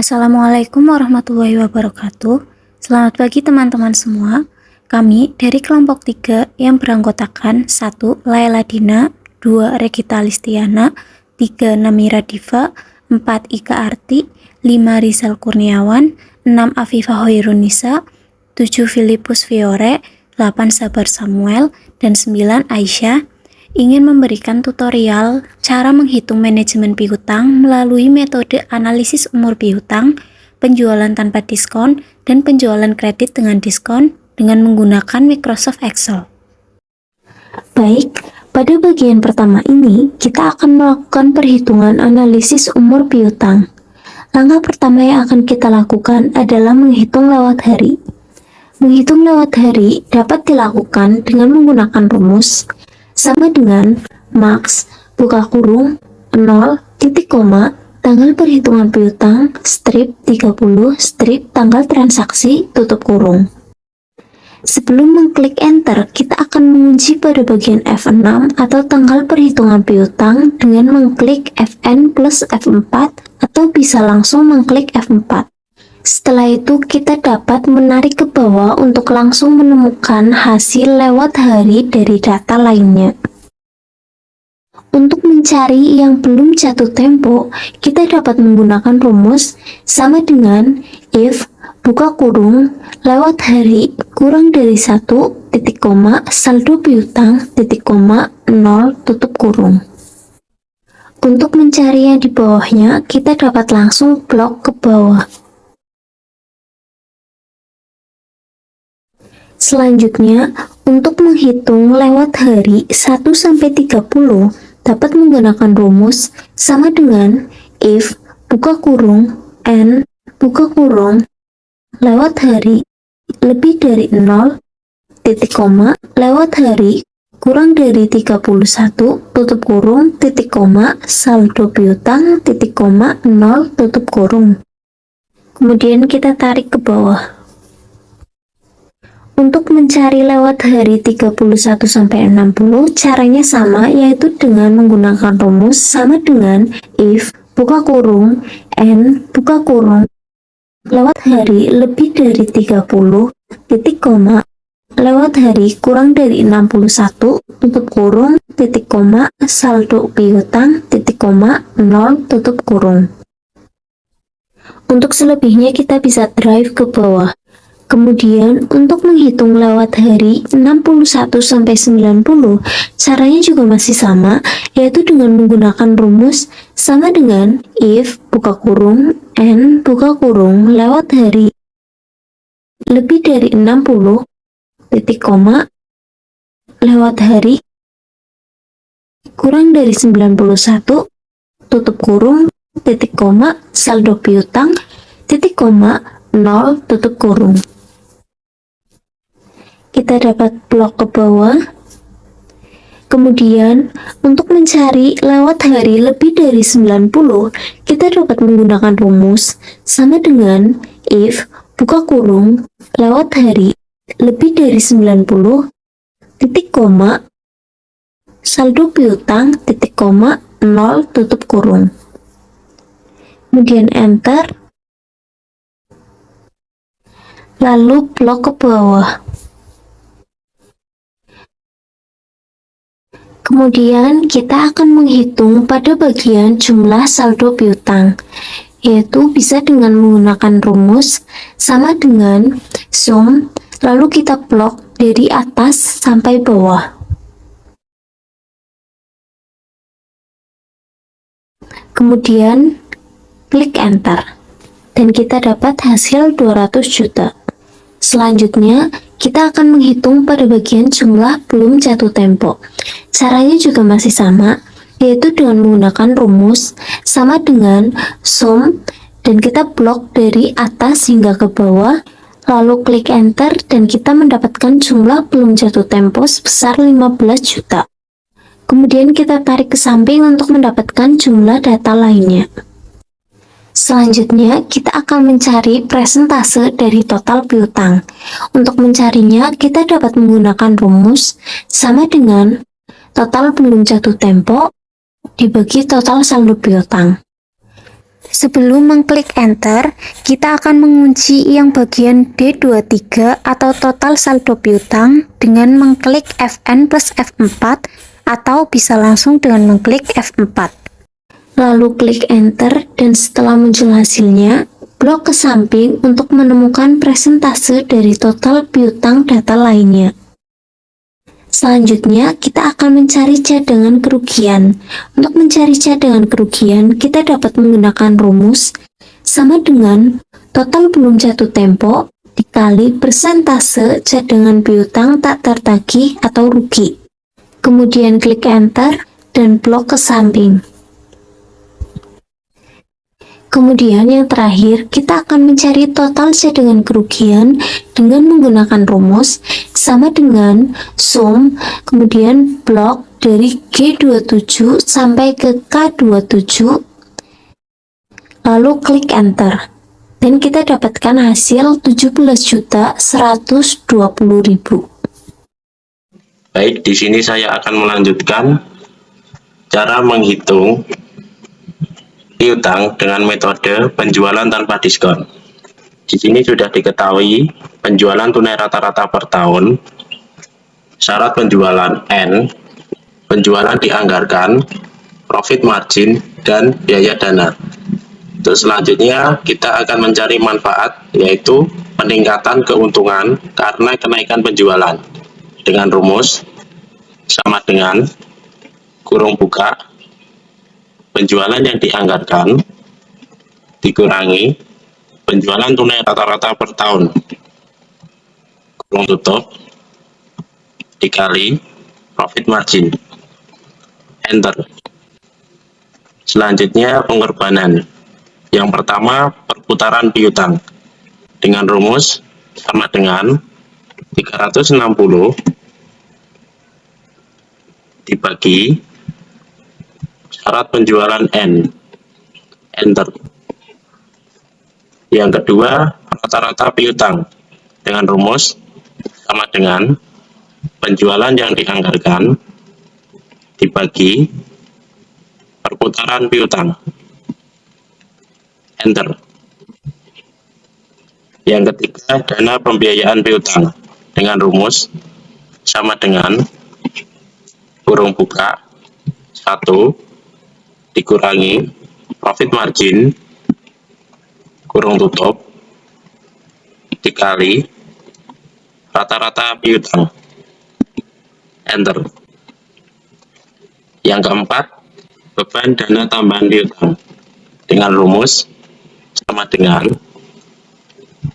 Assalamualaikum warahmatullahi wabarakatuh. Selamat pagi teman-teman semua. Kami dari kelompok 3 yang beranggotakan 1. Laila Dina, 2. Regita Listiana, 3. Namira Diva, 4. Ika Arti, 5. Rizal Kurniawan, 6. Afifah Hoirunisa, 7. Filipus Fiore, 8. Sabar Samuel, dan 9. Aisyah ingin memberikan tutorial cara menghitung manajemen piutang melalui metode analisis umur piutang, penjualan tanpa diskon, dan penjualan kredit dengan diskon dengan menggunakan Microsoft Excel. Baik, pada bagian pertama ini kita akan melakukan perhitungan analisis umur piutang. Langkah pertama yang akan kita lakukan adalah menghitung lewat hari. Menghitung lewat hari dapat dilakukan dengan menggunakan rumus sama dengan max buka kurung 0 titik koma tanggal perhitungan piutang strip 30 strip tanggal transaksi tutup kurung. Sebelum mengklik enter, kita akan mengunci pada bagian F6 atau tanggal perhitungan piutang dengan mengklik Fn plus F4 atau bisa langsung mengklik F4. Setelah itu kita dapat menarik ke bawah untuk langsung menemukan hasil lewat hari dari data lainnya. Untuk mencari yang belum jatuh tempo, kita dapat menggunakan rumus sama dengan if buka kurung lewat hari kurang dari 1 titik koma saldo piutang titik koma 0 tutup kurung. Untuk mencari yang di bawahnya, kita dapat langsung blok ke bawah. Selanjutnya, untuk menghitung lewat hari 1-30 dapat menggunakan rumus sama dengan if buka kurung n buka kurung lewat hari lebih dari 0 titik koma lewat hari kurang dari 31 tutup kurung titik koma saldo piutang titik koma 0 tutup kurung. Kemudian kita tarik ke bawah. Untuk mencari lewat hari 31-60, caranya sama, yaitu dengan menggunakan rumus sama dengan if buka kurung n buka kurung lewat hari lebih dari 30 titik koma lewat hari kurang dari 61 tutup kurung titik koma saldo piutang titik koma 0 tutup kurung. Untuk selebihnya kita bisa drive ke bawah. Kemudian untuk menghitung lewat hari 61-90, caranya juga masih sama, yaitu dengan menggunakan rumus sama dengan if buka kurung n buka kurung lewat hari lebih dari 60 titik koma lewat hari kurang dari 91 tutup kurung titik koma saldo piutang titik koma 0 tutup kurung. Kita dapat blok ke bawah. Kemudian untuk mencari lewat hari lebih dari 90, kita dapat menggunakan rumus sama dengan if buka kurung lewat hari lebih dari 90 titik koma saldo piutang titik koma 0 tutup kurung. Kemudian enter, lalu blok ke bawah. Kemudian kita akan menghitung pada bagian jumlah saldo piutang, yaitu bisa dengan menggunakan rumus sama dengan sum, lalu kita blok dari atas sampai bawah. Kemudian klik enter, dan kita dapat hasil 200 juta. Selanjutnya, kita akan menghitung pada bagian jumlah belum jatuh tempo. Caranya juga masih sama, yaitu dengan menggunakan rumus sama dengan sum, dan kita blok dari atas hingga ke bawah, lalu klik enter, dan kita mendapatkan jumlah belum jatuh tempo sebesar 15 juta. Kemudian kita tarik ke samping untuk mendapatkan jumlah data lainnya. Selanjutnya, kita akan mencari presentase dari total piutang. Untuk mencarinya, kita dapat menggunakan rumus sama dengan total belum jatuh tempo dibagi total saldo piutang. Sebelum mengklik enter, kita akan mengunci yang bagian D23 atau total saldo piutang dengan mengklik Fn plus F4 atau bisa langsung dengan mengklik F4. Lalu klik enter dan setelah muncul hasilnya, blok ke samping untuk menemukan presentase dari total piutang data lainnya. Selanjutnya, kita akan mencari cadangan kerugian. Untuk mencari cadangan kerugian, kita dapat menggunakan rumus sama dengan total belum jatuh tempo dikali persentase cadangan piutang tak tertagih atau rugi. Kemudian klik enter dan blok ke samping. Kemudian yang terakhir, kita akan mencari total cadangan kerugian dengan menggunakan rumus sama dengan sum, kemudian blok dari G27 sampai ke K27, lalu klik enter. Dan kita dapatkan hasil 17.120.000. Baik, di sini saya akan melanjutkan cara menghitung piutang dengan metode penjualan tanpa diskon. Di sini sudah diketahui penjualan tunai rata-rata per tahun, syarat penjualan N, penjualan dianggarkan, profit margin, dan biaya dana. Untuk selanjutnya kita akan mencari manfaat, yaitu peningkatan keuntungan karena kenaikan penjualan dengan rumus sama dengan kurung buka penjualan yang dianggarkan dikurangi penjualan tunai rata-rata per tahun kurung tutup dikali profit margin, enter. Selanjutnya pengorbanan. Yang pertama perputaran piutang dengan rumus sama dengan 360 dibagi syarat penjualan N, enter. Yang kedua rata-rata piutang dengan rumus sama dengan penjualan yang dianggarkan dibagi perputaran piutang, enter. Yang ketiga dana pembiayaan piutang dengan rumus sama dengan kurung buka 1 dikurangi profit margin kurung tutup dikali rata-rata piutang, enter. Yang keempat beban dana tambahan piutang dengan rumus sama dengan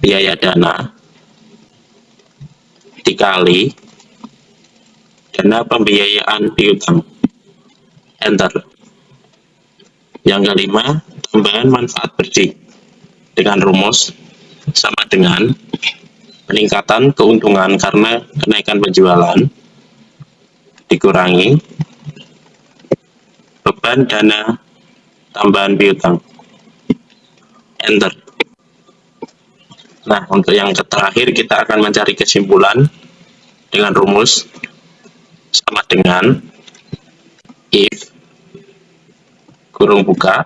biaya dana dikali dana pembiayaan piutang, enter. Yang kelima tambahan manfaat bersih dengan rumus sama dengan peningkatan keuntungan karena kenaikan penjualan dikurangi beban dana tambahan piutang, enter. Nah, untuk yang terakhir kita akan mencari kesimpulan dengan rumus sama dengan if kurung buka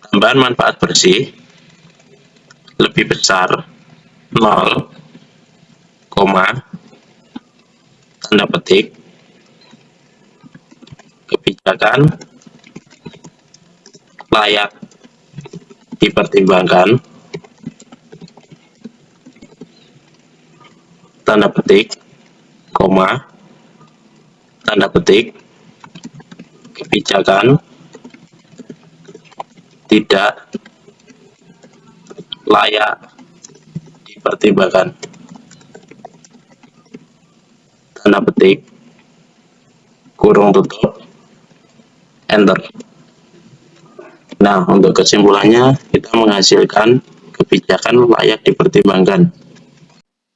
tambahan manfaat bersih lebih besar 0, tanda petik kebijakan layak dipertimbangkan, tanda petik, tanda petik kebijakan tidak layak dipertimbangkan, tanda petik kurung tutup, enter. Nah, untuk kesimpulannya kita menghasilkan kebijakan layak dipertimbangkan.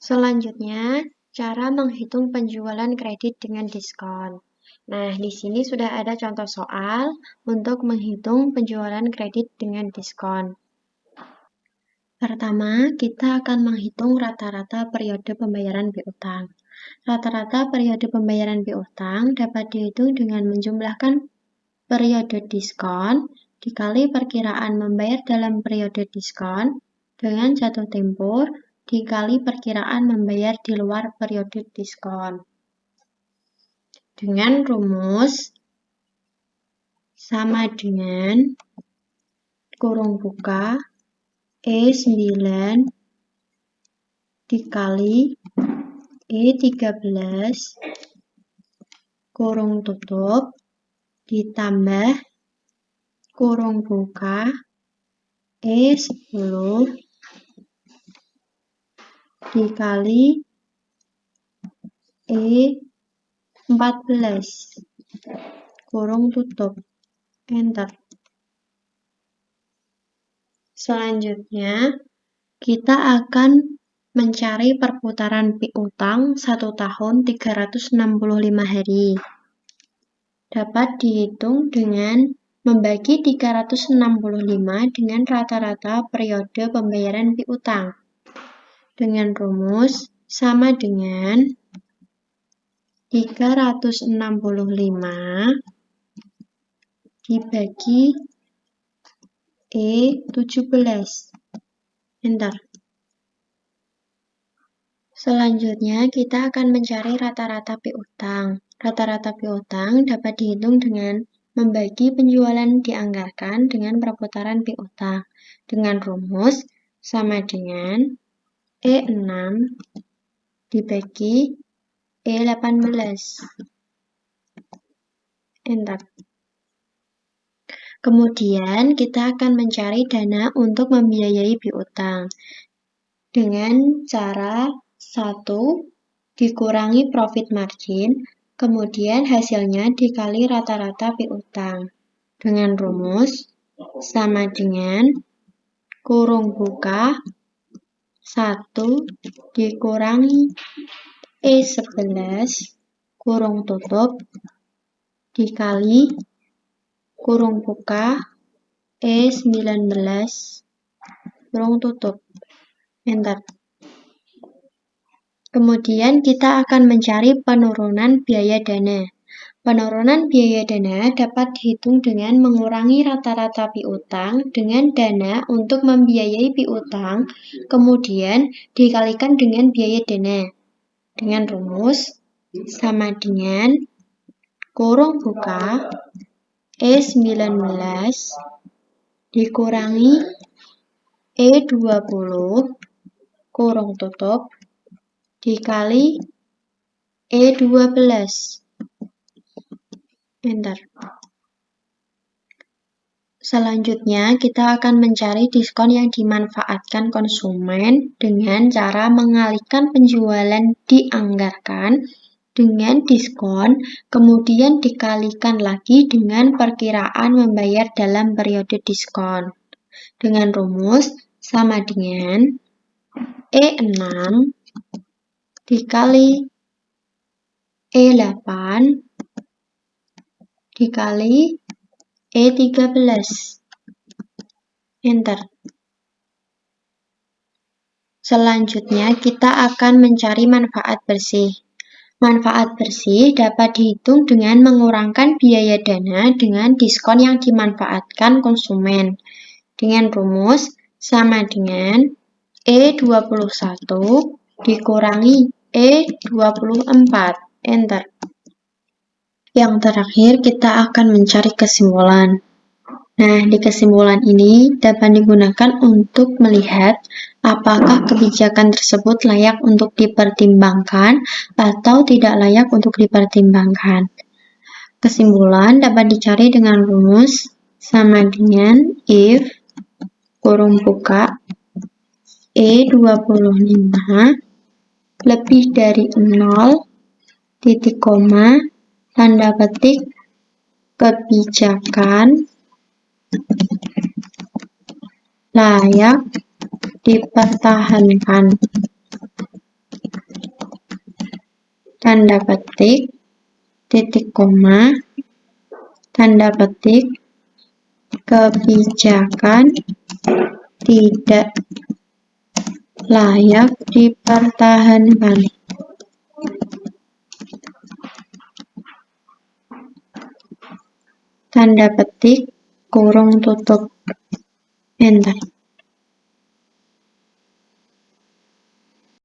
Selanjutnya, cara menghitung penjualan kredit dengan diskon. Nah, di sini sudah ada contoh soal untuk menghitung penjualan kredit dengan diskon. Pertama, kita akan menghitung rata-rata periode pembayaran piutang. Rata-rata periode pembayaran piutang dapat dihitung dengan menjumlahkan periode diskon dikali perkiraan membayar dalam periode diskon dengan jatuh tempo dikali perkiraan membayar di luar periode diskon. Dengan rumus sama dengan kurung buka E9 dikali E13 kurung tutup ditambah kurung buka E10 dikali E14 kurung tutup. Enter. Selanjutnya, kita akan mencari perputaran piutang 1 tahun 365 hari. Dapat dihitung dengan membagi 365 dengan rata-rata periode pembayaran piutang. Dengan rumus sama dengan 365 dibagi E17. Enter. Selanjutnya, kita akan mencari rata-rata piutang. Rata-rata piutang dapat dihitung dengan membagi penjualan dianggarkan dengan perputaran piutang. Dengan rumus sama dengan E6 dibagi E18. Enter. Kemudian, kita akan mencari dana untuk membiayai piutang. Dengan cara 1 dikurangi profit margin, kemudian hasilnya dikali rata-rata piutang. Dengan rumus sama dengan kurung buka 1 dikurangi E11 kurung tutup dikali kurung buka E19 kurung tutup. Enter. Kemudian kita akan mencari penurunan biaya dana. Penurunan biaya dana dapat dihitung dengan mengurangi rata-rata piutang dengan dana untuk membiayai piutang, kemudian dikalikan dengan biaya dana. Dengan rumus sama dengan kurung buka E19 dikurangi E20 kurung tutup dikali E12. Enter. Selanjutnya, kita akan mencari diskon yang dimanfaatkan konsumen dengan cara mengalihkan penjualan dianggarkan dengan diskon, kemudian dikalikan lagi dengan perkiraan membayar dalam periode diskon. Dengan rumus sama dengan E6 dikali E8 dikali E13. Enter. Selanjutnya, kita akan mencari manfaat bersih. Manfaat bersih dapat dihitung dengan mengurangkan biaya dana dengan diskon yang dimanfaatkan konsumen. Dengan rumus sama dengan E21 dikurangi E24. Enter. Yang terakhir, kita akan mencari kesimpulan. Nah, di kesimpulan ini dapat digunakan untuk melihat apakah kebijakan tersebut layak untuk dipertimbangkan atau tidak layak untuk dipertimbangkan. Kesimpulan dapat dicari dengan rumus sama dengan if kurung buka E25 lebih dari 0, titik koma, tanda petik, kebijakan layak dipertahankan. Tanda petik, titik koma, tanda petik, kebijakan tidak layak dipertahankan. Tanda petik, kurung tutup. Enter.